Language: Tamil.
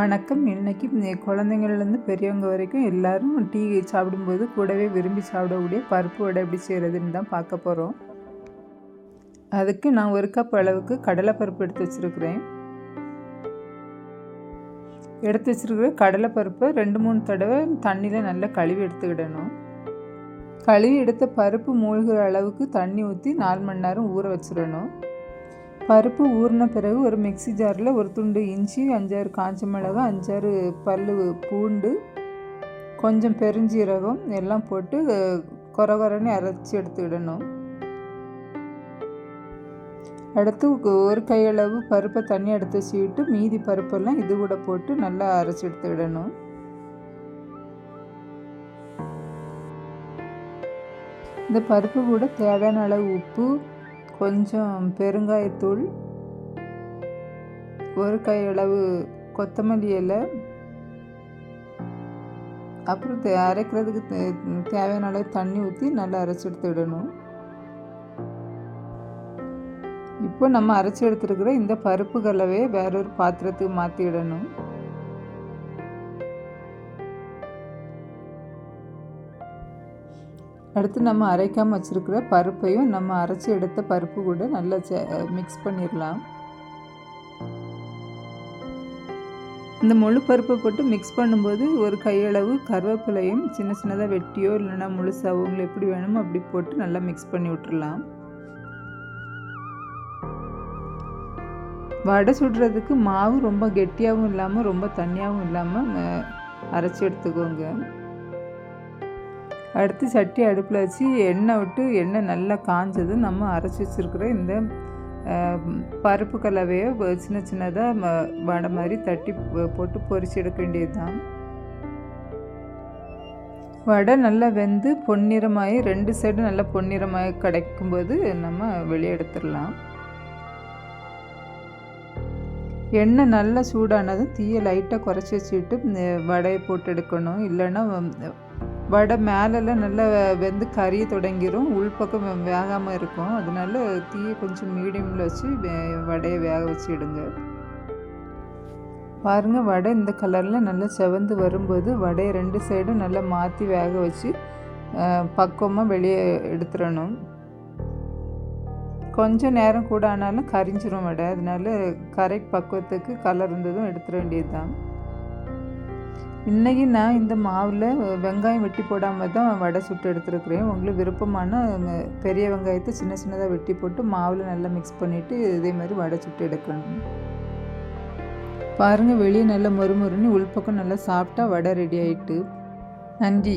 வணக்கம். இன்னைக்கு குழந்தைங்கள்லேருந்து பெரியவங்க வரைக்கும் எல்லாரும் டீ சாப்பிடும்போது கூடவே விரும்பி சாப்பிடக்கூடிய பருப்பு வடை எப்படி செய்கிறதுன்னு தான் பார்க்க போகிறோம். அதுக்கு நான் 1 கப் அளவுக்கு கடலைப்பருப்பு எடுத்து வச்சுருக்கிறேன். எடுத்து வச்சுருக்கிற கடலைப்பருப்பை 2-3 தடவை தண்ணியில் நல்லா கழுவி எடுத்துக்கிடணும். கழுவி எடுத்த பருப்பு மூழ்கிற அளவுக்கு தண்ணி ஊற்றி 4 மணி நேரம் ஊற வச்சிடணும். பருப்பு ஊறின பிறகு ஒரு மிக்ஸி ஜாரில் ஒரு துண்டு இஞ்சி, 5-6 காஞ்ச மிளகாய், 5-6 பல்லு பூண்டு, கொஞ்சம் பெருஞ்சீரகம் எல்லாம் போட்டு கொரகொரன்னு அரைச்சி எடுத்துக்கிடணும். அடுத்து 1 கையளவு பருப்பை தண்ணி எடுத்து வச்சுக்கிட்டு மீதி பருப்பெல்லாம் இது கூட போட்டு நல்லா அரைச்சி எடுத்துக்கிடணும். இந்த பருப்பு கூட தேவையான அளவு உப்பு, கொஞ்சம் பெருங்காயத்தூள், 1 கையளவு கொத்தமல்லி இலை, அப்புறம் அரைக்கிறதுக்கு தேவையான அளவு தண்ணி ஊற்றி நல்லா அரைச்சி எடுத்துவிடணும். இப்போ நம்ம அரைச்சி எடுத்துருக்கிற இந்த பருப்பு கலவையை வேறொரு பாத்திரத்துக்கு மாற்றிடணும். அடுத்து நம்ம அரைக்காமல் வச்சுருக்கிற பருப்பையும் நம்ம அரைச்சி எடுத்த பருப்பு கூட நல்லா மிக்ஸ் பண்ணிடலாம். இந்த முழு பருப்பை போட்டு மிக்ஸ் பண்ணும்போது 1 கையளவு கருவேப்பிலையும் சின்ன சின்னதாக வெட்டியோ இல்லைன்னா முழுசாவோ உங்களுக்கு எப்படி வேணுமோ அப்படி போட்டு நல்லா மிக்ஸ் பண்ணி விட்டுடலாம். வடை சுடுறதுக்கு மாவு ரொம்ப கெட்டியாகவும் இல்லாமல் ரொம்ப தண்ணியாகவும் இல்லாமல் அரைச்சி எடுத்துக்கோங்க. அடுத்து சட்டி அடுப்பில் வச்சு எண்ணெய் விட்டு எண்ணெய் நல்லா காஞ்சதும் நம்ம அரைச்சி வச்சுருக்கிற இந்த பருப்பு கலவையை சின்ன சின்னதாக வடை மாதிரி தட்டி போட்டு பொரிச்சு எடுக்க வேண்டியது தான். வடை நல்லா வெந்து பொன்னிறமாகி 2 சைடும் நல்லா பொன்னிறமாகி கிடைக்கும்போது நம்ம வெளியே எடுத்துடலாம். எண்ணெய் நல்லா சூடானதும் தீயை லைட்டாக குறைச்சி வச்சுக்கிட்டு வடையை போட்டு எடுக்கணும். இல்லைன்னா வடை மேலெல்லாம் நல்லா வெந்து கறியை தொடங்கிடும், உள்பக்கம் வேகாமல் இருக்கும். அதனால தீயை கொஞ்சம் மீடியமில் வச்சு வடையை வேக வச்சு எடுங்க. பாருங்கள், வடை இந்த கலரில் நல்லா செவந்து வரும்போது வடையை 2 சைடும் நல்லா மாற்றி வேக வச்சு பக்குவமாக வெளியே எடுத்துடணும். கொஞ்சம் நேரம் கூட ஆனாலும் கரிஞ்சிரும் வடை. அதனால கரெக்ட் பக்குவத்துக்கு கலர் இருந்ததும் எடுத்துட வேண்டியது தான். இன்றைக்கி நான் இந்த மாவில் வெங்காயம் வெட்டி போடாமல் தான் வடை சுட்டு எடுத்துருக்குறேன். உங்களுக்கு விருப்பமான பெரிய வெங்காயத்தை சின்ன சின்னதாக வெட்டி போட்டு மாவில் நல்லா மிக்ஸ் பண்ணிவிட்டு இதே மாதிரி வடை சுட்டு எடுக்கணும். பாருங்கள், வெளியே நல்லா மொறுமொறுன்னு உள்பக்கம் நல்லா சாப்பிட்டா வடை ரெடி ஆகிட்டு. நன்றி.